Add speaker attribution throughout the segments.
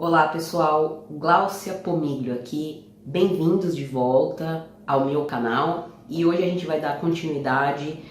Speaker 1: Olá pessoal, Gláucia Pomiglio aqui, bem-vindos de volta ao meu canal e hoje a gente vai dar continuidade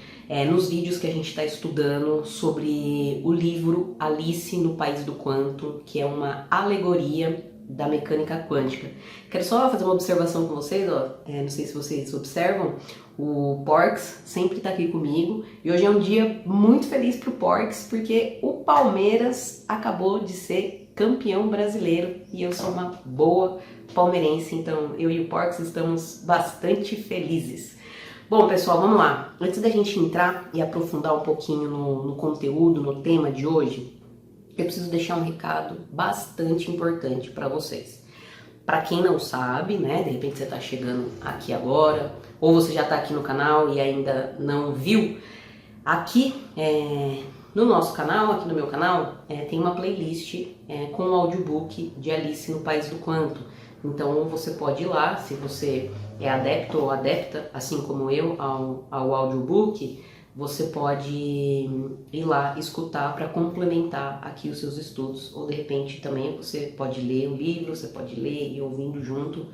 Speaker 1: nos vídeos que a gente está estudando sobre o livro Alice no País do Quantum, que é uma alegoria da mecânica quântica. Quero só fazer uma observação com vocês, não sei se vocês observam, o Porcs sempre está aqui comigo e hoje é um dia muito feliz para o Porcs porque o Palmeiras acabou de ser campeão brasileiro e eu sou uma boa palmeirense, então eu e o Porcs estamos bastante felizes. Bom pessoal, vamos lá. Antes da gente entrar e aprofundar um pouquinho no conteúdo, no tema de hoje, eu preciso deixar um recado bastante importante para vocês. Para quem não sabe, né, de repente você está chegando aqui agora, ou você já está aqui no canal e ainda não viu, aqui no nosso canal, aqui no meu canal, tem uma playlist com o audiobook de Alice no País do Quantum. Então você pode ir lá, se você é adepto ou adepta, assim como eu, ao audiobook, você pode ir lá escutar para complementar aqui os seus estudos, ou de repente também você pode ler o livro, você pode ler e ouvindo junto,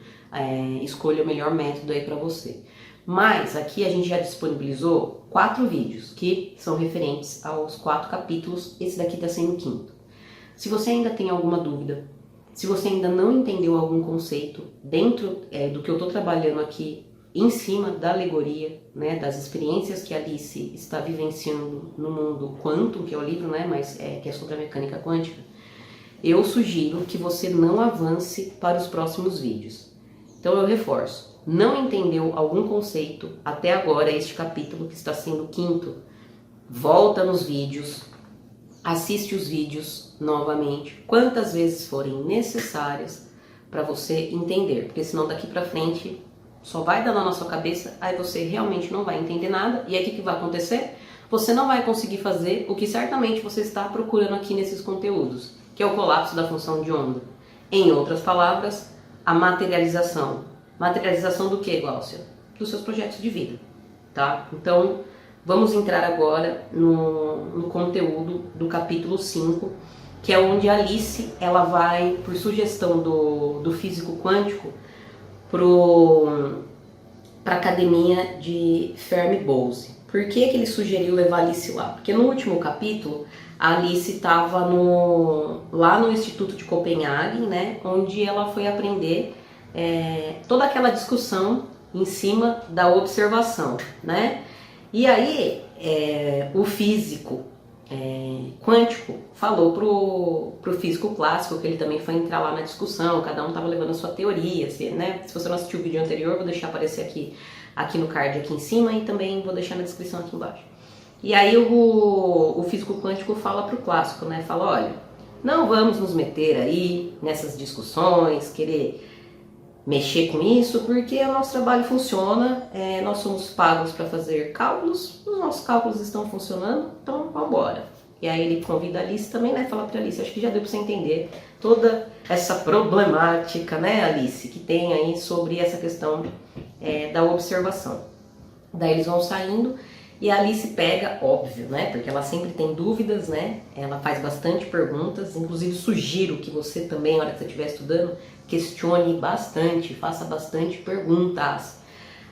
Speaker 1: escolha o melhor método aí para você. Mas aqui a gente já disponibilizou 4 vídeos que são referentes aos 4 capítulos, esse daqui está sendo o 5º. Se você ainda tem alguma dúvida, se você ainda não entendeu algum conceito dentro do que eu estou trabalhando aqui, em cima da alegoria, né, das experiências que Alice está vivenciando no mundo quantum, que é o livro, né, mas que é sobre a mecânica quântica, eu sugiro que você não avance para os próximos vídeos. Então eu reforço, não entendeu algum conceito até agora, este capítulo que está sendo o 5º, volta nos vídeos, assiste os vídeos novamente, quantas vezes forem necessárias para você entender, porque senão daqui para frente só vai dar na sua cabeça, aí você realmente não vai entender nada, e aí o que vai acontecer? Você não vai conseguir fazer o que certamente você está procurando aqui nesses conteúdos, que é o colapso da função de onda. Em outras palavras, a materialização. Materialização do que, Gláucia? Dos seus projetos de vida, tá? Então, vamos entrar agora no conteúdo do capítulo 5, que é onde a Alice, ela vai, por sugestão do físico quântico, para a academia de Fermi-Bose. Por que ele sugeriu levar a Alice lá? Porque no último capítulo, a Alice estava lá no Instituto de Copenhague, né, onde ela foi aprender toda aquela discussão em cima da observação, né? E aí o físico quântico falou pro físico clássico que ele também foi entrar lá na discussão, cada um estava levando a sua teoria, né? Se você não assistiu o vídeo anterior, vou deixar aparecer aqui no card aqui em cima e também vou deixar na descrição aqui embaixo. E aí o físico quântico fala pro clássico, né? Fala, olha, não vamos nos meter aí nessas discussões, querer mexer com isso, porque o nosso trabalho funciona, nós somos pagos para fazer cálculos, os nossos cálculos estão funcionando, então vamos embora. E aí ele convida a Alice também, né, fala para Alice, acho que já deu para você entender toda essa problemática, né, Alice, que tem aí sobre essa questão da observação. Daí eles vão saindo e a Alice pega, óbvio, né, porque ela sempre tem dúvidas, né, ela faz bastante perguntas, inclusive sugiro que você também, na hora que você estiver estudando, questione bastante, faça bastante perguntas.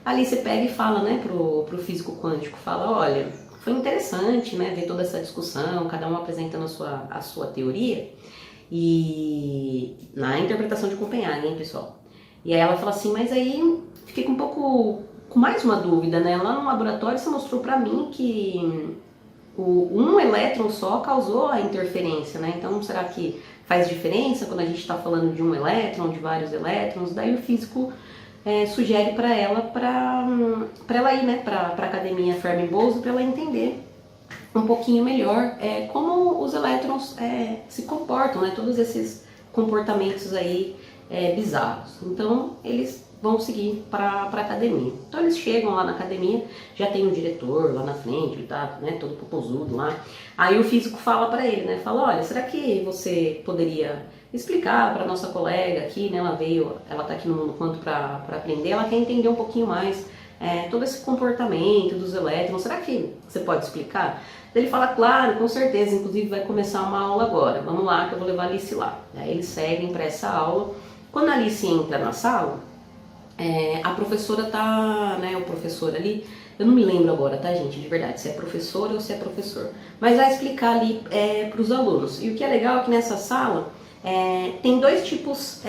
Speaker 1: A Alice pega e fala, né, pro físico quântico, fala, olha, foi interessante, né, ver toda essa discussão, cada um apresentando a sua teoria, e na interpretação de Copenhague, hein, pessoal. E aí ela fala assim, mas aí fiquei com mais uma dúvida, né, lá no laboratório você mostrou pra mim que um elétron só causou a interferência, né, então será que faz diferença quando a gente está falando de um elétron, de vários elétrons? Daí o físico sugere para ela ir, né, para a academia Fermi-Bose, para ela entender um pouquinho melhor como os elétrons se comportam, né, todos esses comportamentos aí bizarros. Então eles vão seguir para a academia. Então eles chegam lá na academia, já tem um diretor lá na frente, ele tá, né, todo popozudo lá. Aí o físico fala para ele, né, fala, olha, será que você poderia explicar para nossa colega aqui, né, ela tá aqui no mundo quanto para aprender, ela quer entender um pouquinho mais todo esse comportamento dos elétrons, será que você pode explicar? Ele fala, claro, com certeza, inclusive vai começar uma aula agora, vamos lá que eu vou levar a Alice lá. Aí eles seguem para essa aula. Quando a Alice entra na sala, a professora tá, né, o professor ali, eu não me lembro agora, tá, gente, de verdade, se é professora ou se é professor, mas vai explicar ali para os alunos. E o que é legal é que nessa sala tem dois tipos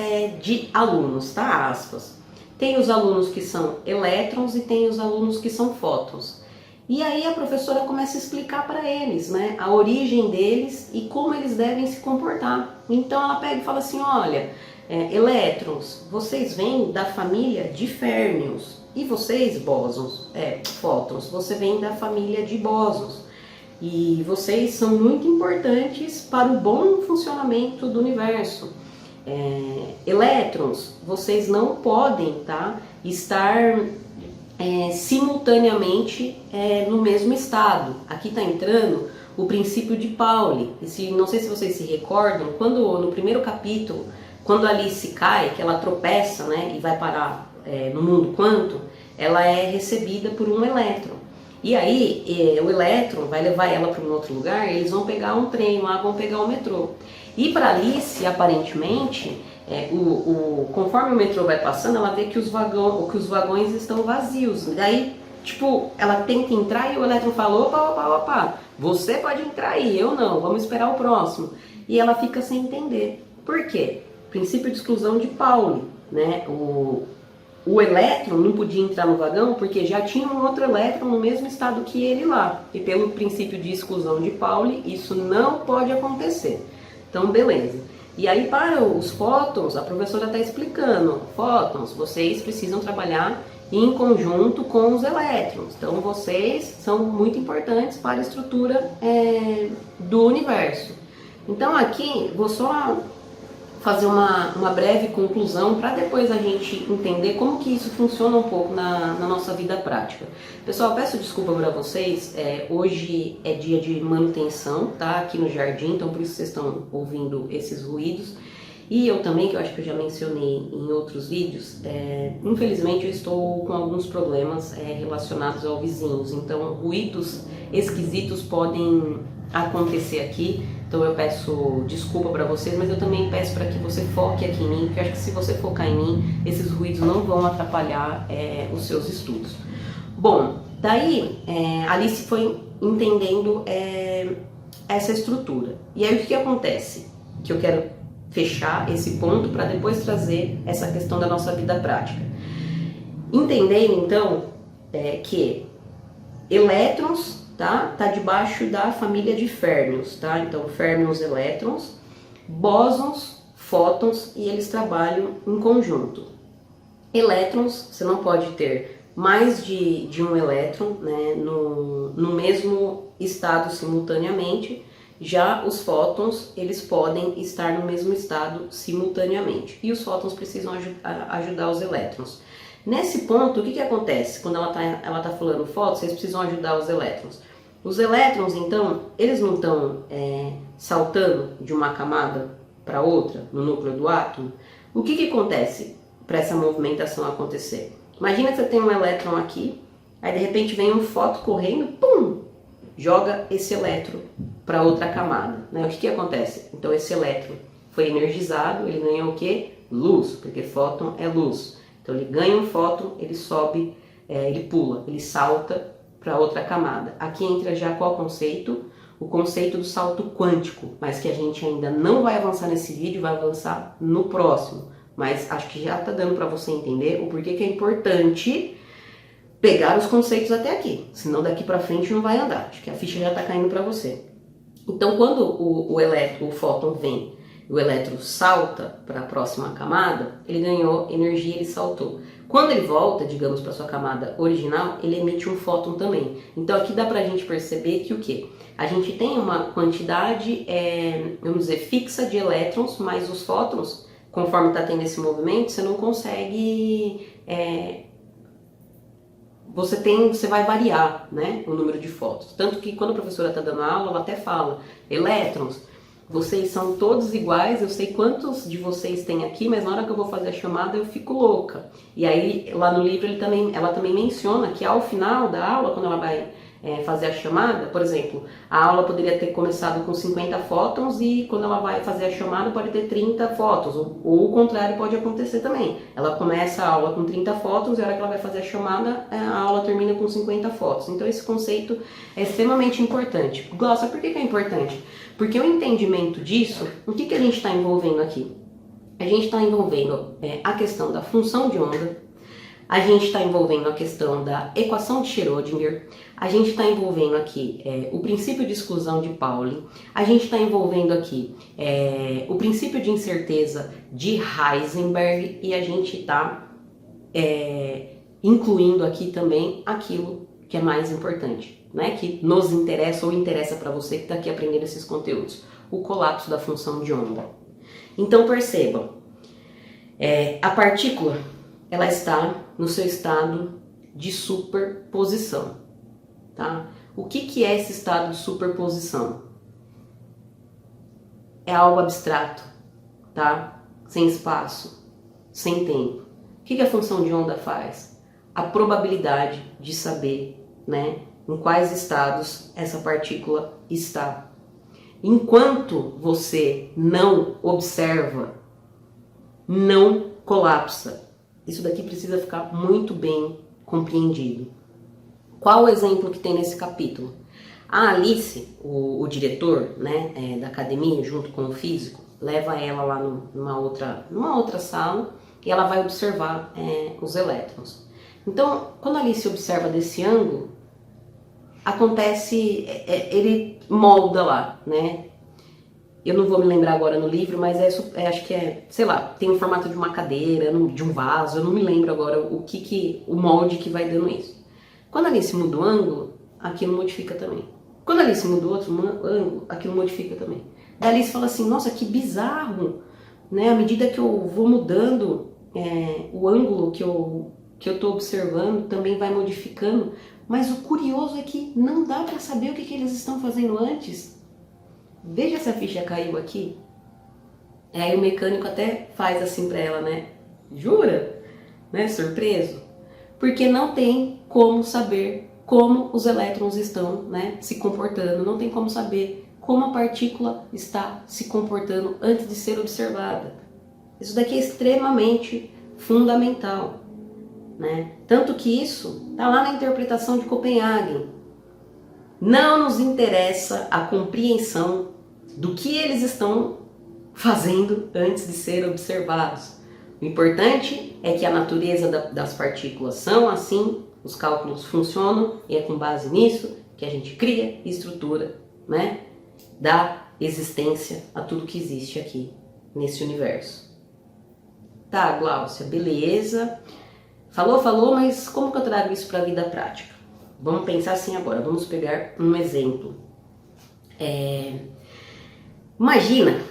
Speaker 1: de alunos, tá, aspas. Tem os alunos que são elétrons e tem os alunos que são fótons. E aí a professora começa a explicar para eles, né, a origem deles e como eles devem se comportar. Então ela pega e fala assim, olha, elétrons, vocês vêm da família de férmions, e vocês, bósons, fótons, você vem da família de bósons. E vocês são muito importantes para o bom funcionamento do universo. Elétrons, vocês não podem, tá, estar simultaneamente no mesmo estado. Aqui está entrando o princípio de Pauli. Não sei se vocês se recordam, quando no primeiro capítulo, quando a Alice cai, que ela tropeça, né, e vai parar no mundo quântico, ela é recebida por um elétron. E aí o elétron vai levar ela para um outro lugar, eles vão pegar um trem lá, vão pegar o metrô. E para Alice, aparentemente, conforme o metrô vai passando, ela vê que os vagões estão vazios. Daí, tipo, ela tenta entrar e o elétron fala, opa, você pode entrar aí, eu não, vamos esperar o próximo. E ela fica sem entender. Por quê? Princípio de exclusão de Pauli, né? O elétron não podia entrar no vagão porque já tinha um outro elétron no mesmo estado que ele lá. E pelo princípio de exclusão de Pauli, isso não pode acontecer. Então, beleza. E aí, para os fótons, a professora está explicando. Fótons, vocês precisam trabalhar em conjunto com os elétrons. Então, vocês são muito importantes para a estrutura do universo. Então, aqui, vou só fazer uma breve conclusão para depois a gente entender como que isso funciona um pouco na nossa vida prática. Pessoal, peço desculpa para vocês, hoje é dia de manutenção, tá? Aqui no jardim, então por isso vocês estão ouvindo esses ruídos. E eu também, que eu acho que eu já mencionei em outros vídeos, infelizmente eu estou com alguns problemas relacionados aos vizinhos, então ruídos esquisitos podem acontecer aqui. Então eu peço desculpa para vocês, mas eu também peço para que você foque aqui em mim, porque eu acho que se você focar em mim, esses ruídos não vão atrapalhar os seus estudos. Bom, daí Alice foi entendendo essa estrutura. E aí o que acontece? Que eu quero fechar esse ponto para depois trazer essa questão da nossa vida prática. Entendendo então que elétrons tá debaixo da família de férmions, tá? Então, férmions, elétrons, bósons, fótons, e eles trabalham em conjunto. Elétrons, você não pode ter mais de um elétron, né, no mesmo estado simultaneamente. Já os fótons, eles podem estar no mesmo estado simultaneamente. E os fótons precisam ajudar os elétrons. Nesse ponto, o que acontece quando ela tá falando fótons? Vocês precisam ajudar os elétrons. Os elétrons, então, eles não estão saltando de uma camada para outra no núcleo do átomo? O que acontece para essa movimentação acontecer? Imagina que você tem um elétron aqui, aí de repente vem um fóton correndo, pum, joga esse elétron para outra camada, né? O que acontece? Então esse elétron foi energizado, ele ganhou o quê? Luz, porque fóton é luz. Então ele ganha um fóton, ele sobe, ele pula, ele salta para outra camada. Aqui entra já qual conceito? O conceito do salto quântico, mas que a gente ainda não vai avançar nesse vídeo, vai avançar no próximo. Mas acho que já está dando para você entender o porquê que é importante pegar os conceitos até aqui, senão daqui para frente não vai andar. Acho que a ficha já está caindo para você. Então, quando o fóton vem, o elétron salta para a próxima camada, ele ganhou energia, ele saltou. Quando ele volta, digamos, para sua camada original, ele emite um fóton também. Então aqui dá para a gente perceber que o quê? A gente tem uma quantidade, vamos dizer, fixa de elétrons, mas os fótons, conforme está tendo esse movimento, você não consegue... Você vai variar, né, o número de fótons. Tanto que quando a professora está dando aula, ela até fala, elétrons, vocês são todos iguais, eu sei quantos de vocês tem aqui, mas na hora que eu vou fazer a chamada eu fico louca. E aí lá no livro ela também menciona que ao final da aula, quando ela vai fazer a chamada, por exemplo, a aula poderia ter começado com 50 fótons e quando ela vai fazer a chamada pode ter 30 fótons, ou o contrário pode acontecer também. Ela começa a aula com 30 fótons e a hora que ela vai fazer a chamada, a aula termina com 50 fótons. Então esse conceito é extremamente importante. Glaucia, por que é importante? Porque o entendimento disso, o que a gente está envolvendo aqui? A gente está envolvendo a questão da função de onda, a gente está envolvendo a questão da equação de Schrödinger, a gente está envolvendo aqui o princípio de exclusão de Pauli, a gente está envolvendo aqui o princípio de incerteza de Heisenberg e a gente está incluindo aqui também aquilo que é mais importante, né? Que nos interessa ou interessa para você que está aqui aprendendo esses conteúdos, o colapso da função de onda. Então percebam, a partícula ela está no seu estado de superposição, tá? O que é esse estado de superposição? É algo abstrato, tá? Sem espaço, sem tempo. O que a função de onda faz? A probabilidade de saber, né, em quais estados essa partícula está. Enquanto você não observa, não colapsa. Isso daqui precisa ficar muito bem compreendido. Qual o exemplo que tem nesse capítulo? A Alice, o diretor, né, da academia, junto com o físico, leva ela lá numa outra sala e ela vai observar os elétrons. Então, quando a Alice observa desse ângulo, acontece, ele molda lá, né? Eu não vou me lembrar agora no livro, mas acho que sei lá, tem o formato de uma cadeira, de um vaso, eu não me lembro agora o molde que vai dando isso. Quando a Alice muda o ângulo, aquilo modifica também. Quando a Alice muda o outro ângulo, aquilo modifica também. Daí a Alice fala assim, nossa, que bizarro, né? À medida que eu vou mudando o ângulo que eu estou observando, também vai modificando. Mas o curioso é que não dá para saber o que eles estão fazendo antes. Veja se a ficha caiu aqui. Aí o mecânico até faz assim pra ela, né? Jura? Né? Surpreso. Porque não tem como saber como os elétrons estão, né, se comportando. Não tem como saber como a partícula está se comportando antes de ser observada. Isso daqui é extremamente fundamental, né? Tanto que isso está lá na interpretação de Copenhagen. Não nos interessa a compreensão do que eles estão fazendo antes de ser observados. O importante é que a natureza das partículas são assim, os cálculos funcionam e é com base nisso que a gente cria e estrutura, né, dá existência a tudo que existe aqui nesse universo. Tá, Glaucia, beleza. Falou, mas como que eu trago isso para a vida prática? Vamos pensar assim agora, vamos pegar um exemplo. Imagina,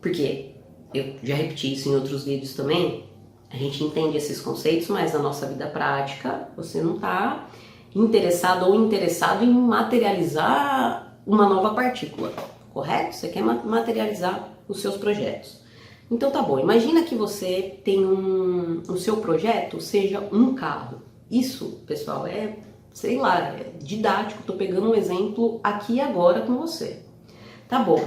Speaker 1: porque eu já repeti isso em outros vídeos também, a gente entende esses conceitos, mas na nossa vida prática você não está interessado ou interessado em materializar uma nova partícula, correto? Você quer materializar os seus projetos. Então tá bom, imagina que você tem o seu projeto seja um carro. Isso, pessoal, sei lá, é didático, tô pegando um exemplo aqui e agora com você. Tá bom.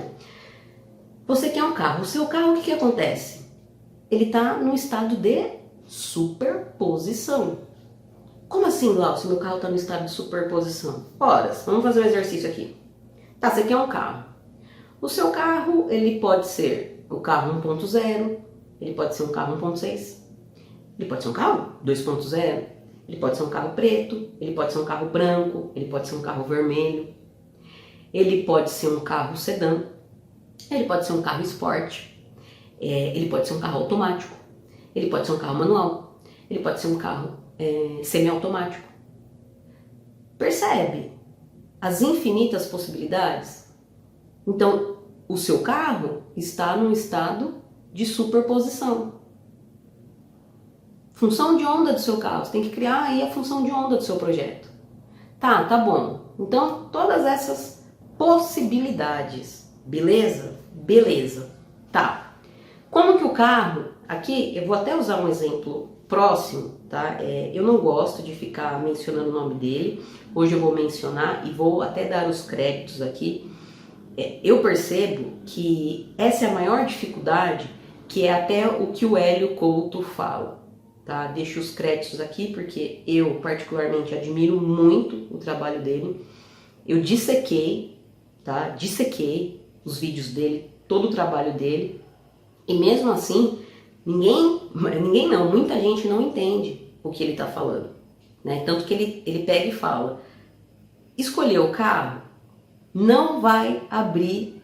Speaker 1: Você quer um carro. O seu carro, o que acontece? Ele tá no estado de superposição. Como assim, Glaucia, meu carro tá no estado de superposição? Ora, vamos fazer um exercício aqui. Tá, você quer um carro. O seu carro, ele pode ser o carro 1.0, ele pode ser um carro 1.6, ele pode ser um carro 2.0, ele pode ser um carro preto, ele pode ser um carro branco, ele pode ser um carro vermelho, ele pode ser um carro sedã, ele pode ser um carro esporte, ele pode ser um carro automático, ele pode ser um carro manual, ele pode ser um carro semiautomático. Percebe as infinitas possibilidades? Então, o seu carro está num estado de superposição. Função de onda do seu carro, você tem que criar aí a função de onda do seu projeto. Tá bom. Então, todas essas possibilidades, beleza? Beleza. Tá. Como que o carro, aqui eu vou até usar um exemplo próximo, tá? Eu não gosto de ficar mencionando o nome dele, hoje eu vou mencionar e vou até dar os créditos aqui. Eu percebo que essa é a maior dificuldade, que é até o que o Hélio Couto fala, tá? Deixo os créditos aqui porque eu particularmente admiro muito o trabalho dele. Eu dissequei, tá? Dissequei os vídeos dele, todo o trabalho dele, e mesmo assim, ninguém não, muita gente não entende o que ele está falando, né? Tanto que ele pega e fala, escolheu o carro, não vai abrir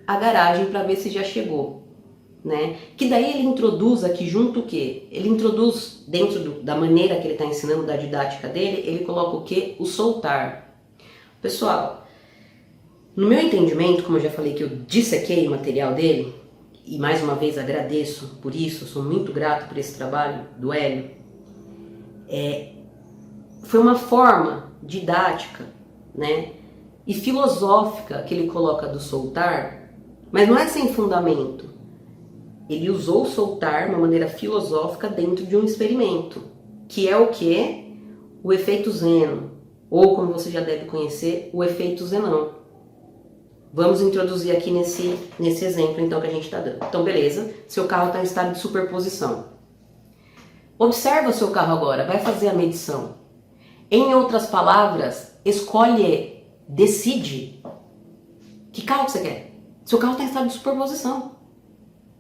Speaker 1: a garagem para ver se já chegou, né? Que daí ele introduz aqui junto o quê? Ele introduz dentro da maneira que ele está ensinando, da didática dele, ele coloca o quê? O soltar. Pessoal, no meu entendimento, como eu já falei que eu dissequei o material dele, e mais uma vez agradeço por isso, sou muito grato por esse trabalho do Hélio, foi uma forma didática, né, e filosófica que ele coloca do soltar, mas não é sem fundamento. Ele usou o soltar de uma maneira filosófica dentro de um experimento, que é o que? O efeito Zeno, ou como você já deve conhecer, o efeito Zenão. Vamos introduzir aqui nesse exemplo então que a gente está dando. Então beleza, seu carro está em estado de superposição. Observa o seu carro agora, vai fazer a medição. Em outras palavras, escolhe, decide que carro você quer. Seu carro está em estado de superposição.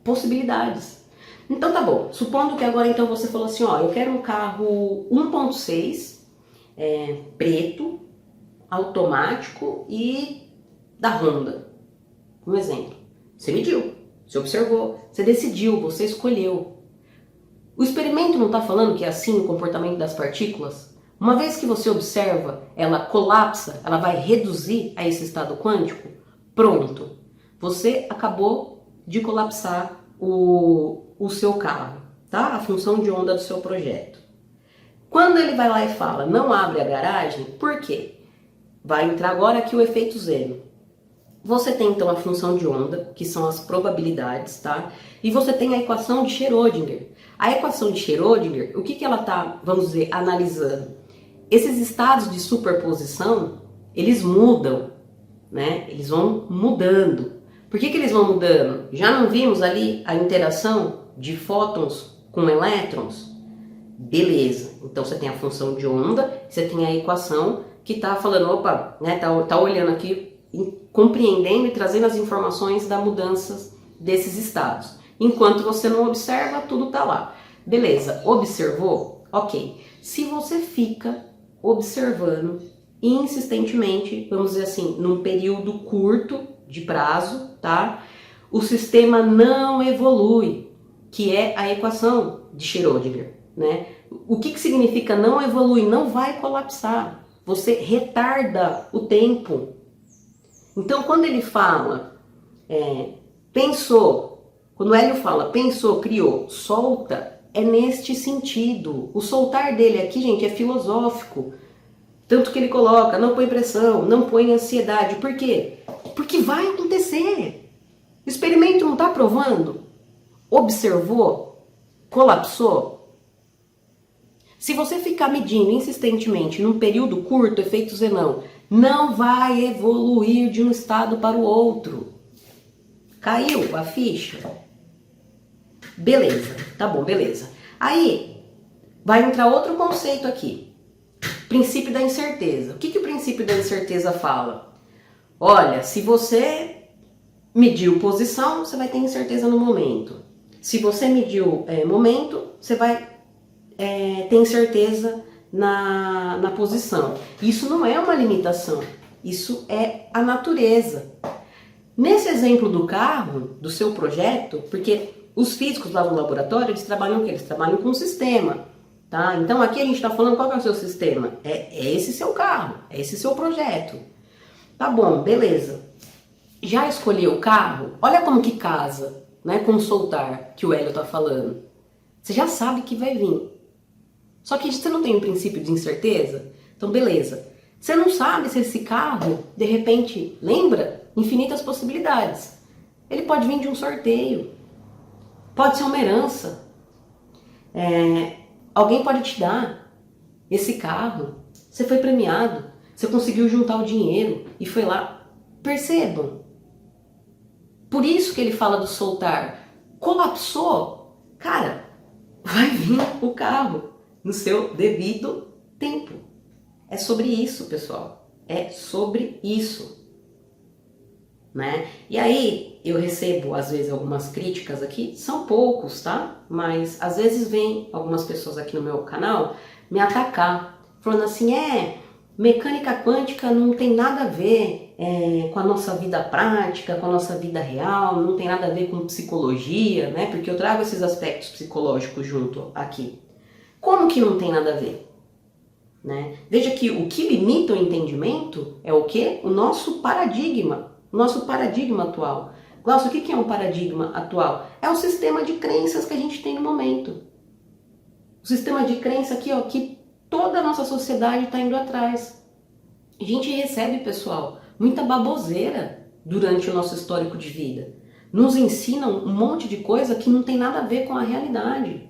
Speaker 1: Possibilidades. Então tá bom, supondo que agora então você falou assim, ó, eu quero um carro 1.6, preto, automático e da Honda. Um exemplo. Você mediu, você observou, você decidiu, você escolheu. O experimento não está falando que é assim o comportamento das partículas? Uma vez que você observa, ela colapsa, ela vai reduzir a esse estado quântico? Pronto. Você acabou de colapsar o seu carro, tá? A função de onda do seu projeto. Quando ele vai lá e fala, não abre a garagem, por quê? Vai entrar agora aqui o efeito Zeno. Você tem então a função de onda, que são as probabilidades, tá? E você tem a equação de Schrödinger. A equação de Schrödinger, o que ela está, vamos dizer, analisando? Esses estados de superposição, eles mudam, né? Eles vão mudando. Por que eles vão mudando? Já não vimos ali a interação de fótons com elétrons? Beleza. Então você tem a função de onda, você tem a equação que está falando, opa, né? Tá olhando aqui, compreendendo e trazendo as informações da mudança desses estados. Enquanto você não observa, tudo está lá. Beleza, observou? Ok. Se você fica observando insistentemente, vamos dizer assim, num período curto de prazo, tá? O sistema não evolui, que é a equação de Schrödinger, né? O que significa não evolui? Não vai colapsar. Você retarda o tempo. Então, quando ele fala, pensou, quando o Hélio fala, pensou, criou, solta, é neste sentido. O soltar dele aqui, gente, é filosófico. Tanto que ele coloca, não põe pressão, não põe ansiedade. Por quê? Porque vai acontecer. O experimento não está provando. Observou, colapsou. Se você ficar medindo insistentemente num período curto, efeito Zenão, não vai evoluir de um estado para o outro. Caiu a ficha? Beleza, tá bom, beleza. Aí, vai entrar outro conceito aqui. Princípio da incerteza. O que o princípio da incerteza fala? Olha, se você mediu posição, você vai ter incerteza no momento. Se você mediu momento, você vai ter incerteza na posição. Isso não é uma limitação, isso é a natureza. Nesse exemplo do carro, do seu projeto, porque os físicos lá no laboratório, eles trabalham o quê? Eles trabalham com um sistema, tá? Então aqui a gente está falando qual que é o seu sistema. É esse seu carro, é esse seu projeto. Tá bom, beleza. Já escolheu o carro? Olha como que casa, né, com o soltar que o Hélio tá falando. Você já sabe que vai vir. Só que você não tem um princípio de incerteza? Então, beleza. Você não sabe se esse carro, de repente, lembra? Infinitas possibilidades. Ele pode vir de um sorteio. Pode ser uma herança. Alguém pode te dar esse carro. Você foi premiado. Você conseguiu juntar o dinheiro e foi lá. Percebam. Por isso que ele fala do soltar. Colapsou. Cara, vai vir o carro no seu devido tempo. É sobre isso, pessoal. É sobre isso. Né? E aí eu recebo às vezes algumas críticas aqui, são poucos, tá? Mas às vezes vem algumas pessoas aqui no meu canal me atacar, falando assim, mecânica quântica não tem nada a ver com a nossa vida prática, com a nossa vida real, não tem nada a ver com psicologia, né? Porque eu trago esses aspectos psicológicos junto aqui. Como que não tem nada a ver? Né? Veja que o que limita o entendimento é o quê? O nosso paradigma. Nosso paradigma atual. Glaucio, o que é um paradigma atual? É o sistema de crenças que a gente tem no momento. O sistema de crença aqui, ó, que toda a nossa sociedade está indo atrás. A gente recebe, pessoal, muita baboseira durante o nosso histórico de vida. Nos ensinam um monte de coisa que não tem nada a ver com a realidade.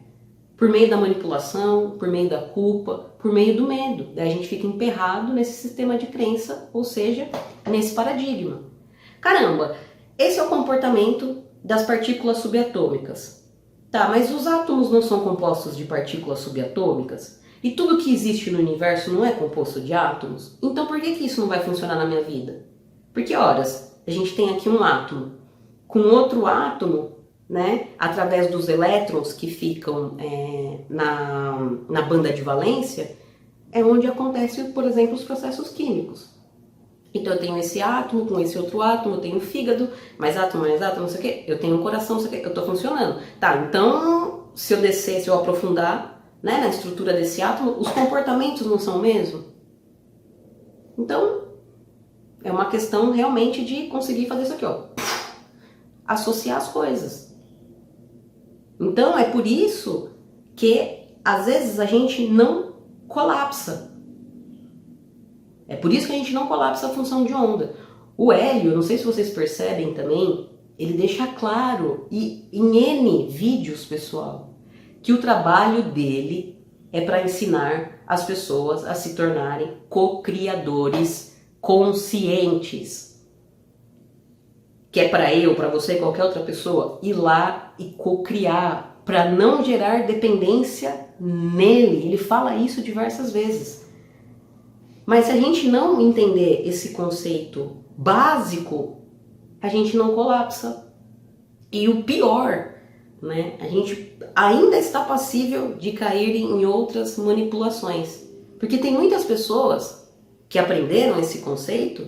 Speaker 1: Por meio da manipulação, por meio da culpa, por meio do medo. Daí a gente fica emperrado nesse sistema de crença, ou seja, nesse paradigma. Caramba, esse é o comportamento das partículas subatômicas. Tá, mas os átomos não são compostos de partículas subatômicas? E tudo que existe no universo não é composto de átomos? Então por que isso não vai funcionar na minha vida? Porque, horas, a gente tem aqui um átomo com outro átomo, né, através dos elétrons que ficam na banda de valência, é onde acontece, por exemplo, os processos químicos. Então eu tenho esse átomo com esse outro átomo, eu tenho um fígado, mais átomo, não sei o que, eu tenho um coração, não sei o que, eu estou funcionando. Tá, então se eu descer, se eu aprofundar, né, na estrutura desse átomo, os comportamentos não são o mesmo? Então é uma questão realmente de conseguir fazer isso aqui, ó, associar as coisas. Então é por isso que às vezes a gente não colapsa. É por isso que a gente não colapsa a função de onda. O Hélio, não sei se vocês percebem também, ele deixa claro, e em N vídeos, pessoal, que o trabalho dele é para ensinar as pessoas a se tornarem co-criadores conscientes. Que é para eu, para você, qualquer outra pessoa, ir lá e co-criar, para não gerar dependência nele. Ele fala isso diversas vezes. Mas se a gente não entender esse conceito básico, a gente não colapsa. E o pior, né, a gente ainda está passível de cair em outras manipulações. Porque tem muitas pessoas que aprenderam esse conceito,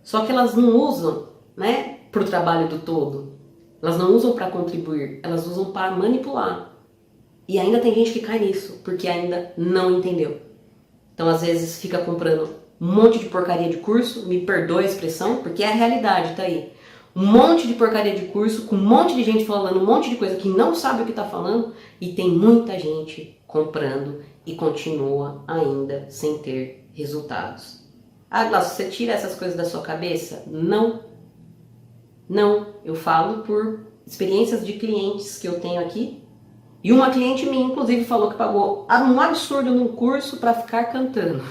Speaker 1: só que elas não usam, né, para o trabalho do todo. Elas não usam para contribuir, elas usam para manipular. E ainda tem gente que cai nisso, porque ainda não entendeu. Então, às vezes, fica comprando um monte de porcaria de curso, me perdoe a expressão, porque é a realidade, tá aí. Um monte de porcaria de curso, com um monte de gente falando um monte de coisa que não sabe o que tá falando, e tem muita gente comprando e continua ainda sem ter resultados. Ah, Glaucio, você tira essas coisas da sua cabeça? Não. Não, eu falo por experiências de clientes que eu tenho aqui. E uma cliente minha, inclusive, falou que pagou um absurdo num curso para ficar cantando.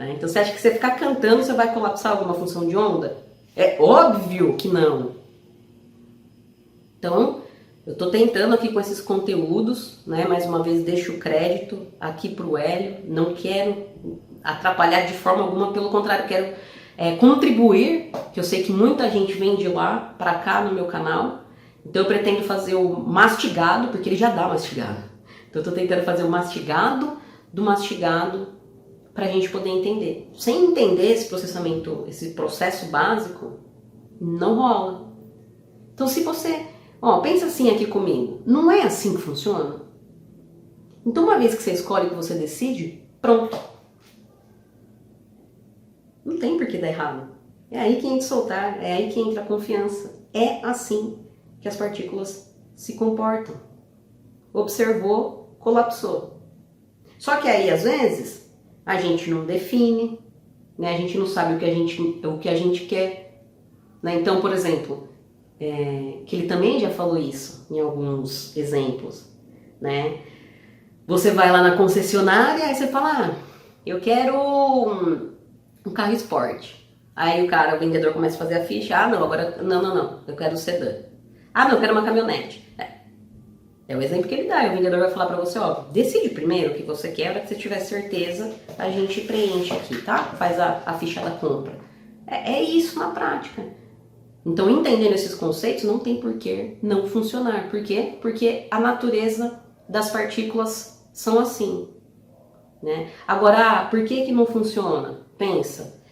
Speaker 1: Então, você acha que você ficar cantando, você vai colapsar alguma função de onda? É óbvio que não. Então, eu estou tentando aqui com esses conteúdos, né? Mais uma vez, deixo o crédito aqui para o Hélio. Não quero atrapalhar de forma alguma, pelo contrário, quero contribuir, que eu sei que muita gente vem de lá para cá no meu canal. Então eu pretendo fazer o mastigado, porque ele já dá mastigado. Então eu tô tentando fazer o mastigado do mastigado pra gente poder entender. Sem entender esse processamento, esse processo básico, não rola. Então se você, pensa assim aqui comigo, não é assim que funciona? Então uma vez que você escolhe, que você decide, pronto. Não tem por que dar errado. É aí que entra soltar, é aí que entra a confiança. É assim que as partículas se comportam. Observou, colapsou. Só que aí, às vezes, a gente não define, né? A gente não sabe o que a gente quer. Né? Então, por exemplo, que ele também já falou isso em alguns exemplos, né? Você vai lá na concessionária, aí você fala, eu quero um carro esporte. Aí o vendedor começa a fazer a ficha, não, agora, não, eu quero um sedã. Não, eu quero uma caminhonete. É o exemplo que ele dá, e o vendedor vai falar pra você, decide primeiro o que você quer, para que você tiver certeza, a gente preenche aqui, tá? Faz a ficha da compra. É isso na prática. Então, entendendo esses conceitos, não tem por que não funcionar. Por quê? Porque a natureza das partículas são assim, né? Agora, por que não funciona? Pensa,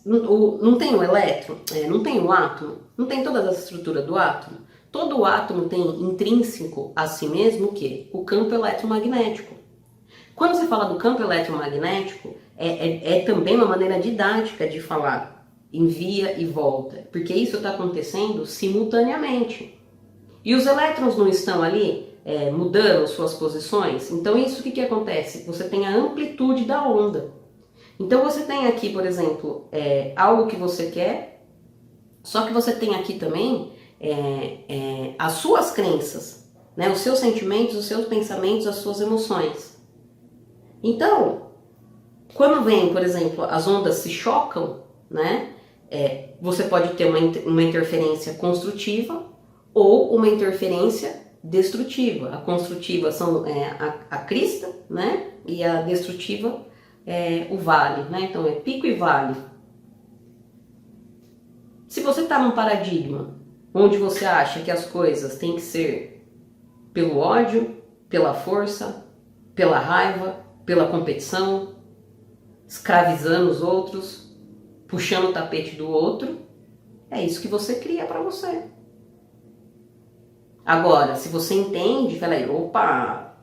Speaker 1: não tem o elétron, não tem o átomo, não tem toda a estrutura do átomo. Todo o átomo tem intrínseco a si mesmo o quê? O campo eletromagnético. Quando você fala do campo eletromagnético, é também uma maneira didática de falar envia e volta, porque isso está acontecendo simultaneamente. E os elétrons não estão ali mudando suas posições, então isso o que acontece? Você tem a amplitude da onda. Então você tem aqui, por exemplo, algo que você quer, só que você tem aqui também as suas crenças, né? Os seus sentimentos, os seus pensamentos, as suas emoções. Então, quando vem, por exemplo, as ondas se chocam, né? Você pode ter uma interferência construtiva ou uma interferência destrutiva. A construtiva são a crista, né? E a destrutiva o vale, né? Então é pico e vale. Se você está num paradigma onde você acha que as coisas têm que ser pelo ódio, pela força, pela raiva, pela competição, escravizando os outros, puxando o tapete do outro, é isso que você cria para você. Agora, se você entende, fala aí, opa,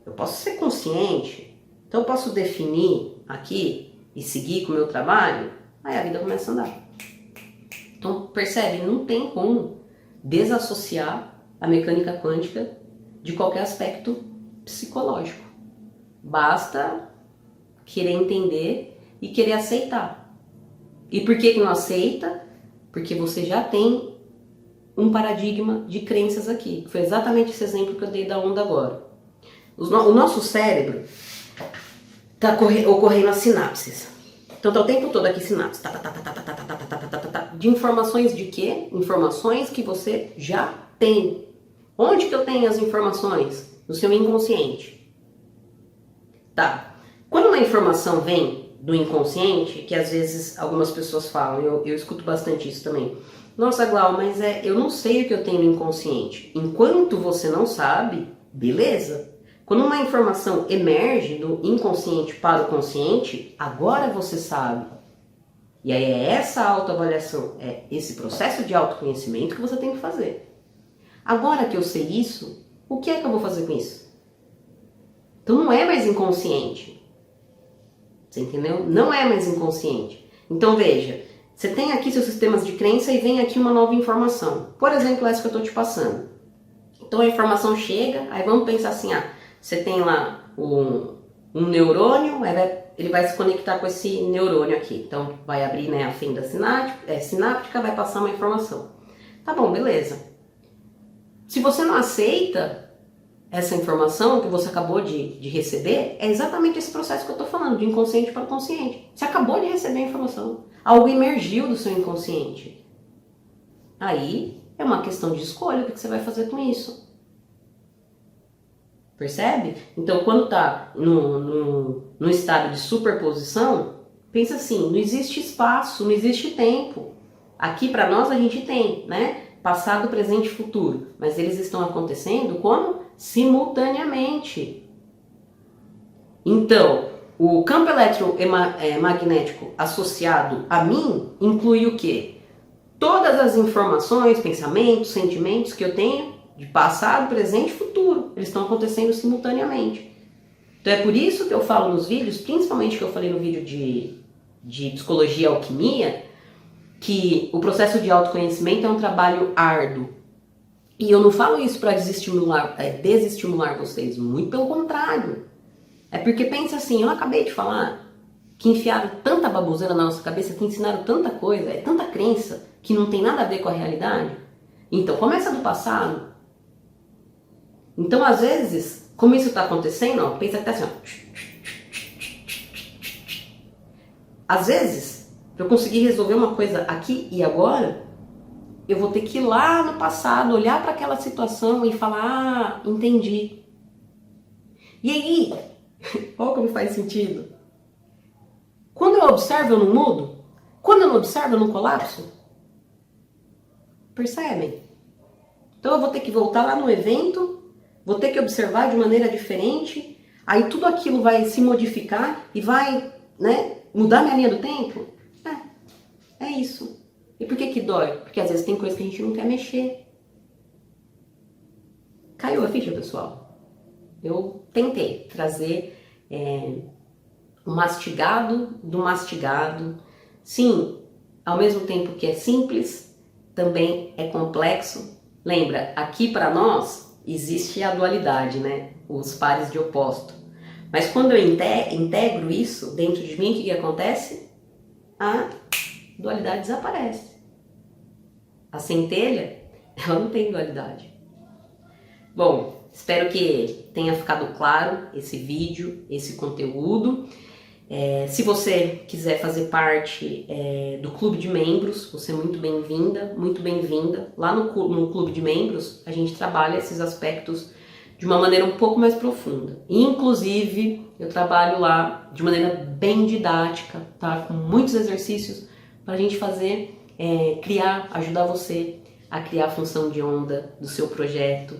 Speaker 1: eu posso ser consciente, então eu posso definir aqui e seguir com o meu trabalho, aí a vida começa a andar. Então, percebe, não tem como desassociar a mecânica quântica de qualquer aspecto psicológico. Basta querer entender e querer aceitar. E por que não aceita? Porque você já tem um paradigma de crenças aqui. Foi exatamente esse exemplo que eu dei da onda agora. O nosso cérebro está ocorrendo as sinapses. Então tá o tempo todo aqui sinapses. De informações de quê? Informações que você já tem. Onde que eu tenho as informações? No seu inconsciente. Tá. Quando uma informação vem do inconsciente, que às vezes algumas pessoas falam, eu escuto bastante isso também. Nossa, Glau, mas eu não sei o que eu tenho no inconsciente. Enquanto você não sabe, beleza. Quando uma informação emerge do inconsciente para o consciente, agora você sabe. E aí é essa autoavaliação, é esse processo de autoconhecimento que você tem que fazer. Agora que eu sei isso, o que é que eu vou fazer com isso? Então não é mais inconsciente. Você entendeu? Não é mais inconsciente. Então veja, você tem aqui seus sistemas de crença e vem aqui uma nova informação. Por exemplo, essa que eu estou te passando. Então a informação chega, aí vamos pensar assim, você tem lá um neurônio, ele vai se conectar com esse neurônio aqui. Então vai abrir, né, a fenda sináptica, vai passar uma informação. Tá bom, beleza. Se você não aceita essa informação que você acabou de receber, é exatamente esse processo que eu estou falando, de inconsciente para consciente. Você acabou de receber a informação, algo emergiu do seu inconsciente. Aí é uma questão de escolha, o que você vai fazer com isso. Percebe? Então, quando está no estado de superposição, pensa assim, não existe espaço, não existe tempo. Aqui para nós a gente tem, né? Passado, presente e futuro. Mas eles estão acontecendo como? Simultaneamente. Então, o campo eletromagnético associado a mim inclui o quê? Todas as informações, pensamentos, sentimentos que eu tenho de passado, presente e futuro. Eles estão acontecendo simultaneamente. Então é por isso que eu falo nos vídeos, principalmente que eu falei no vídeo de psicologia e alquimia, que o processo de autoconhecimento é um trabalho árduo. E eu não falo isso para desestimular vocês, muito pelo contrário. É porque pensa assim, eu acabei de falar que enfiaram tanta baboseira na nossa cabeça, que ensinaram tanta coisa, tanta crença, que não tem nada a ver com a realidade? Então, começa do passado. Então, às vezes, como isso está acontecendo, ó, pensa até assim, ó. Às vezes, para eu conseguir resolver uma coisa aqui e agora, eu vou ter que ir lá no passado, olhar para aquela situação e falar, ah, entendi. E aí, olha como faz sentido. Quando eu observo, eu não mudo? Quando eu não observo, eu não colapso? Percebem? Então eu vou ter que voltar lá no evento, vou ter que observar de maneira diferente, aí tudo aquilo vai se modificar e vai, né, mudar minha linha do tempo? É isso. E por que dói? Porque às vezes tem coisa que a gente não quer mexer. Caiu a ficha, pessoal? Eu tentei trazer o mastigado do mastigado. Sim, ao mesmo tempo que é simples, também é complexo. Lembra, aqui para nós existe a dualidade, né? Os pares de oposto. Mas quando eu integro isso dentro de mim, o que acontece? A dualidade desaparece. A centelha, ela não tem dualidade. Bom, espero que tenha ficado claro esse vídeo, esse conteúdo. Se você quiser fazer parte do clube de membros, você é muito bem-vinda, muito bem-vinda. Lá no clube de membros, a gente trabalha esses aspectos de uma maneira um pouco mais profunda. Inclusive, eu trabalho lá de maneira bem didática, tá? Com muitos exercícios para a gente fazer, ajudar você a criar a função de onda do seu projeto,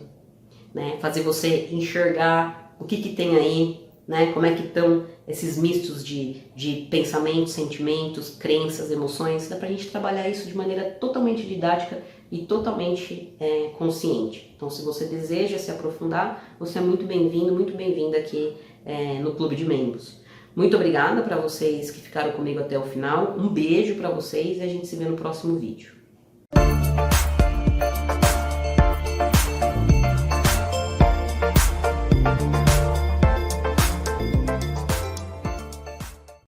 Speaker 1: né? Fazer você enxergar o que tem aí, né? Como é que estão esses mistos de pensamentos, sentimentos, crenças, emoções. Dá pra gente trabalhar isso de maneira totalmente didática e totalmente consciente. Então, se você deseja se aprofundar, você é muito bem-vindo, muito bem-vinda aqui no Clube de Membros. Muito obrigada para vocês que ficaram comigo até o final. Um beijo para vocês e a gente se vê no próximo vídeo.